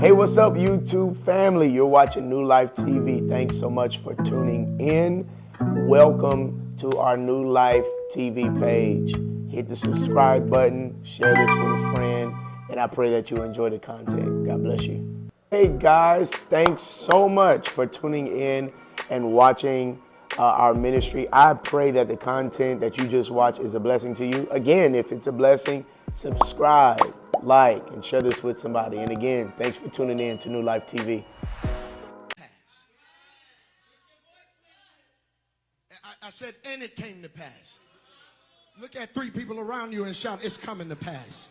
Hey, what's up, YouTube family? You're watching New Life TV. Thanks so much for tuning in. Welcome to our New Life TV page. Hit the subscribe button, share this with a friend, and I pray that you enjoy the content. God bless you. Hey guys, thanks so much for tuning in and watching our ministry. I pray that the content that you just watched is a blessing to you. Again, if it's a blessing, subscribe, like, and share this with somebody. And again, thanks for tuning in to New Life TV. I said, and it came to pass. Look at three people around you and shout, it's coming to pass.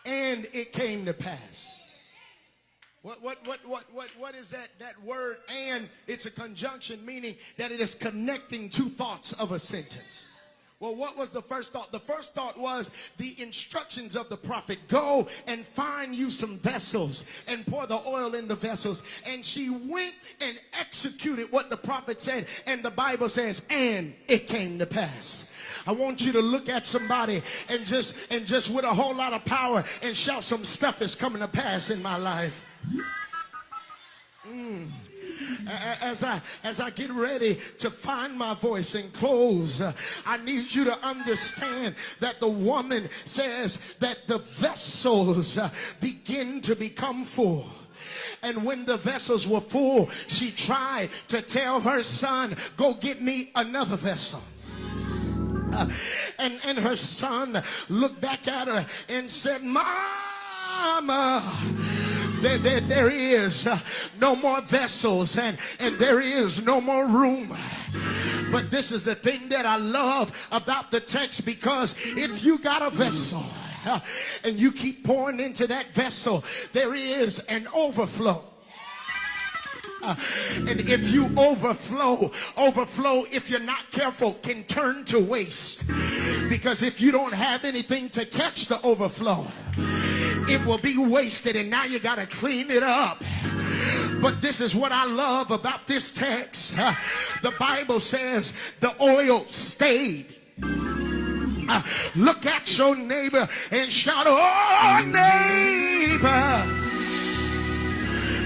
And it came to pass. What is that word? And it's a conjunction, meaning that it is connecting two thoughts of a sentence. Well, what was the first thought? The first thought was the instructions of the prophet. Go and find you some vessels and pour the oil in the vessels. And she went and executed what the prophet said. And the Bible says, and it came to pass. I want you to look at somebody and just with a whole lot of power and shout, some stuff is coming to pass in my life. As I get ready to find my voice and close, I need you to understand that the woman says that the vessels begin to become full. And when the vessels were full, she tried to tell her son, go get me another vessel. And her son looked back at her and said, Mama, there is no more vessels and there is no more room. But this is the thing that I love about the text, because if you got a vessel and you keep pouring into that vessel, there is an overflow. And if you overflow, if you're not careful, can turn to waste. Because if you don't have anything to catch the overflow, it will be wasted, and now you got to clean it up. But this is what I love about this text. The Bible says the oil stayed. Look at your neighbor and shout, oh neighbor,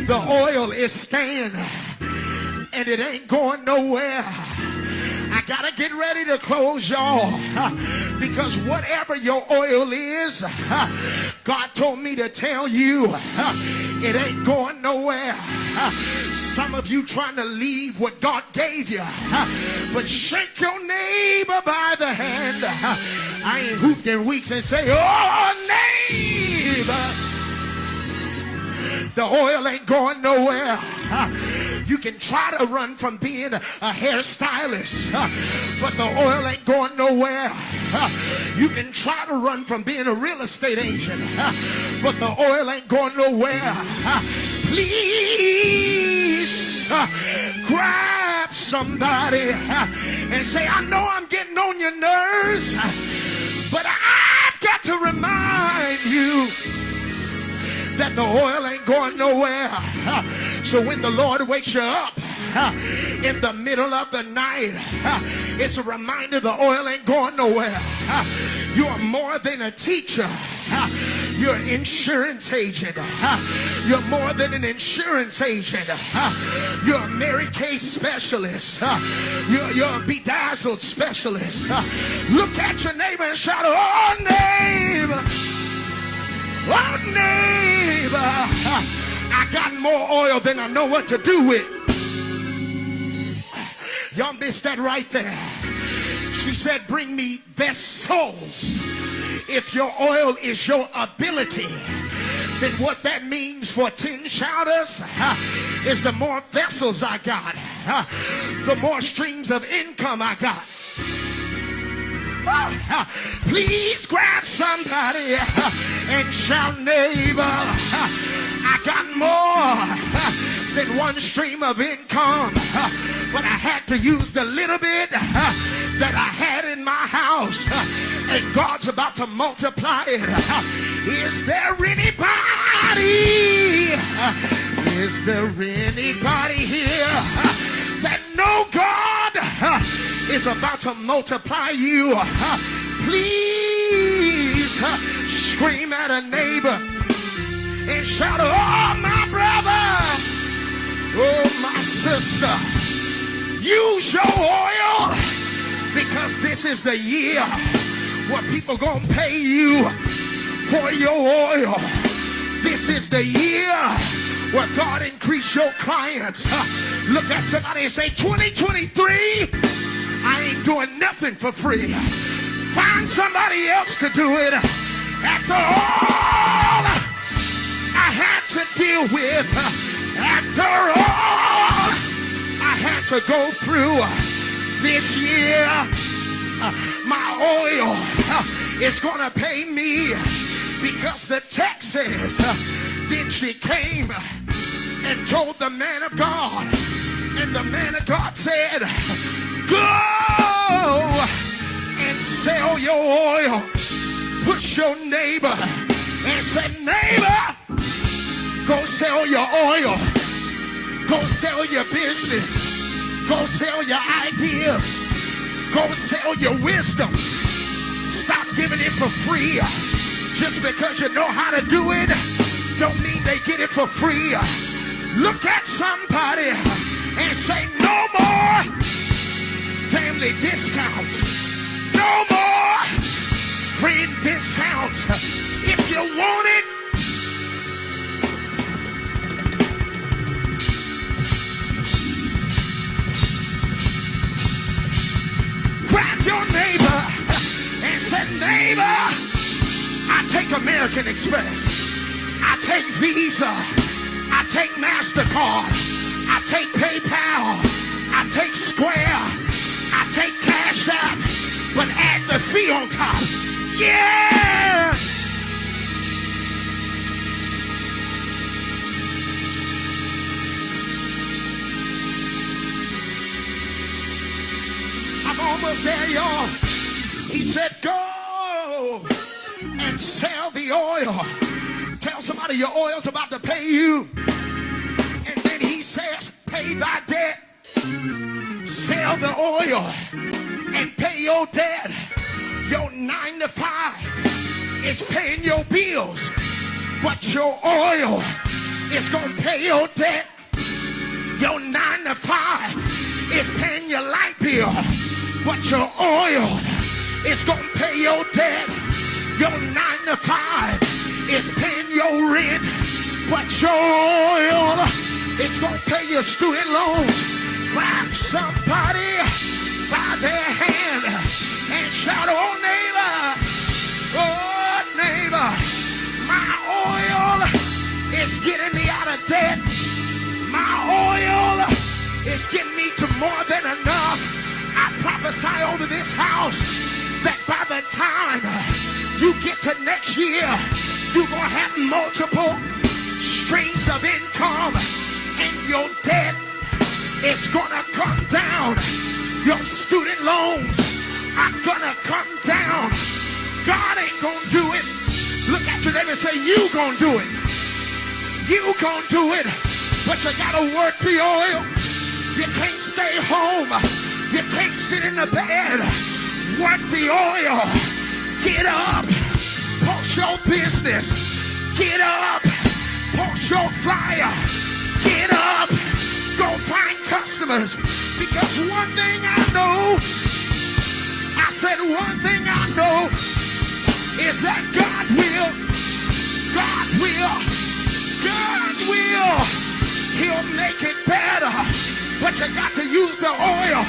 the oil is staying and it ain't going nowhere. I gotta get ready to close, y'all, because whatever your oil is, God told me to tell you, it ain't going nowhere. Some of you trying to leave what God gave you, but shake your neighbor by the hand. I ain't hooped in weeks and say, oh neighbor, the oil ain't going nowhere. You can try to run from being a hairstylist, but the oil ain't going nowhere. You can try to run from being a real estate agent, but the oil ain't going nowhere. Please grab somebody and say, I know I'm getting on your nerves, but I've got to remind you that the oil ain't going nowhere. So when the Lord wakes you up in the middle of the night, it's a reminder the oil ain't going nowhere. You are more than a teacher. You're an insurance agent. You're more than an insurance agent. You're a Mary Kay specialist. You're a bedazzled specialist. Look at your neighbor and shout, oh neighbor, oh neighbor, I got more oil than I know what to do with. Y'all missed that right there. She said, bring me vessels. If your oil is your ability, then what that means for 10 shouters is the more vessels I got, the more streams of income I got. Please grab somebody and shout, neighbor, I got more than one stream of income, but I had to use the little bit that I had in my house, and God's about to multiply it. Is there anybody? Is there anybody here that know God is about to multiply you? Please Scream at a neighbor and shout, oh, my brother, oh, my sister, use your oil, because this is the year where people gonna pay you for your oil. This is the year where God increase your clients. Look at somebody and say, 2023, I ain't doing nothing for free. Find somebody else to do it. After all I had to deal with, after all I had to go through this year, my oil is gonna pay me, because the text says, then she came and told the man of God, and the man of God said, go and sell your oil. Push your neighbor and say, neighbor, go sell your oil. Go sell your business. Go sell your ideas. Go sell your wisdom. Stop giving it for free. Just because you know how to do it, don't mean they get it for free. Look at somebody and say, no more family discounts. No more friend discounts. If you want it, grab your neighbor and say, neighbor, I take American Express, I take Visa, I take MasterCard, I take PayPal, I take Square, I take Cash App, but add the fee on top. Yeah! I'm almost there, y'all. He said, go and sell the oil. Tell somebody your oil's about to pay you. And then he says, pay thy debt. Sell the oil and pay your debt. Your 9 to 5 is paying your bills, but your oil is gonna pay your debt. Your 9 to 5 is paying your light bill, but your oil is gonna pay your debt. Your 9 to 5 is paying your rent, but your oil is gonna pay your student loans. Grab somebody by their hand and shout, oh neighbor, my oil is getting me out of debt. My oil is getting me to more than enough. I prophesy over this house that by the time you get to next year, you're going to have multiple streams of income, and your debt is going to come down. Your student loans are going to come down. God ain't going to do it. Look at your neighbor and say, you going to do it. You going to do it. But you got to work the oil. You can't stay home. You can't sit in the bed. Work the oil. Get up. Post your business. Get up. Post your flyer. Get up. Go find customers. Because one thing I know, I said one thing I know, is that God will, He'll make it better. But you got to use the oil.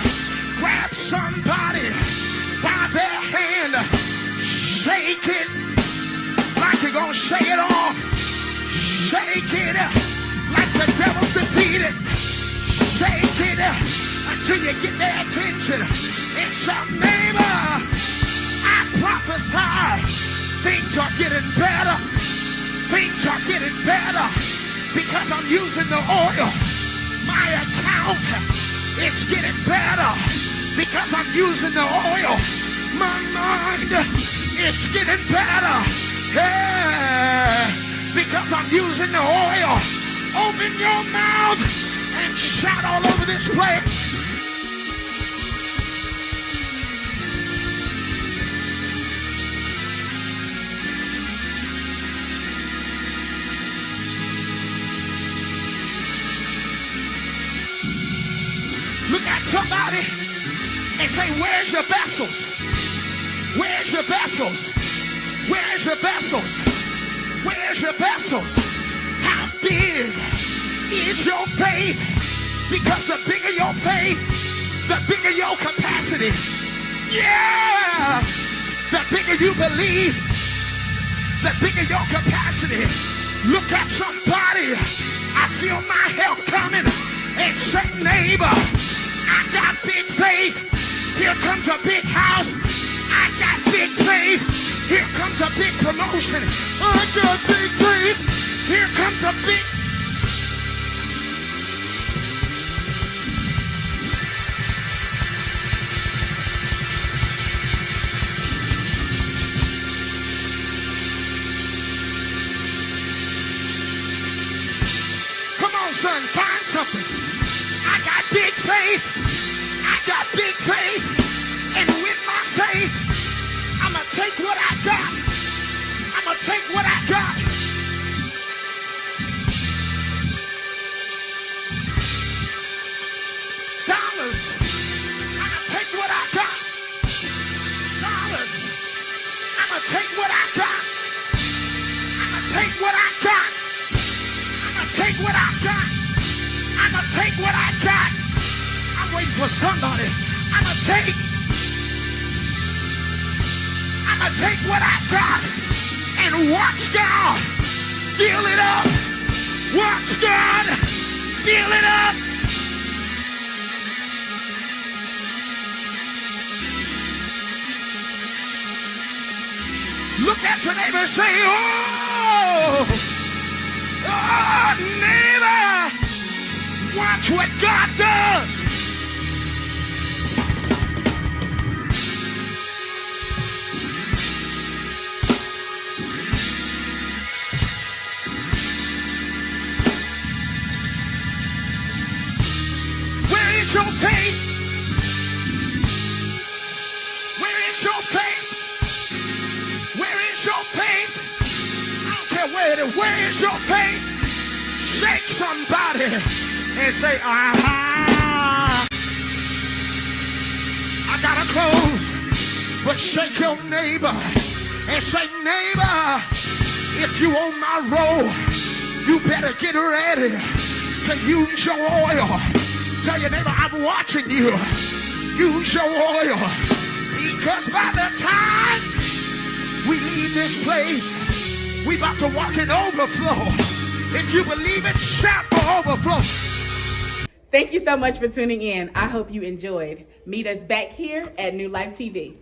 Grab somebody by their hand. Shake it like you're going to shake it off. Shake it like the devil's defeated. Shake it until you get their attention. And some neighbor, I prophesy, things are getting better. Things are getting better because I'm using the oil. My account is getting better because I'm using the oil. My mind is getting better, yeah, because I'm using the oil. Open your mouth and shout all over this place. somebody and say, where's your vessels? Where's your vessels? Where's your vessels? Where's your vessels? How big is your faith? Because the bigger your faith, the bigger your capacity. Yeah! The bigger you believe, the bigger your capacity. Look at somebody. I feel my help coming. And say, neighbor, I got big faith. Here comes a big house. I got big faith. Here comes a big promotion. I got big faith. Here comes a big... Come on, son, find something. I got big faith. I got big faith. And with my faith, I'ma take what I got. I'ma take what I got. Dollars. I'ma take what I got. Dollars. I'ma take what I got. I'ma take what I got. I'ma take what I got. I'ma take what I got. I'm waiting for somebody. I'ma take what I got and watch God fill it up. Watch God fill it up. Look at your neighbor and say, oh, oh, neighbor, watch what God does. Your faith? Where is your faith? Where is your faith? I don't care where it is. Where is your faith? Shake somebody and say, aha. I gotta close, but shake your neighbor and say, neighbor, if you on my road, you better get ready to use your oil. Tell your neighbor, I'm watching you. Use your oil. Because by the time we leave this place, we about to walk in overflow. If you believe it, shout for overflow. Thank you so much for tuning in. I hope you enjoyed. Meet us back here at New Life TV.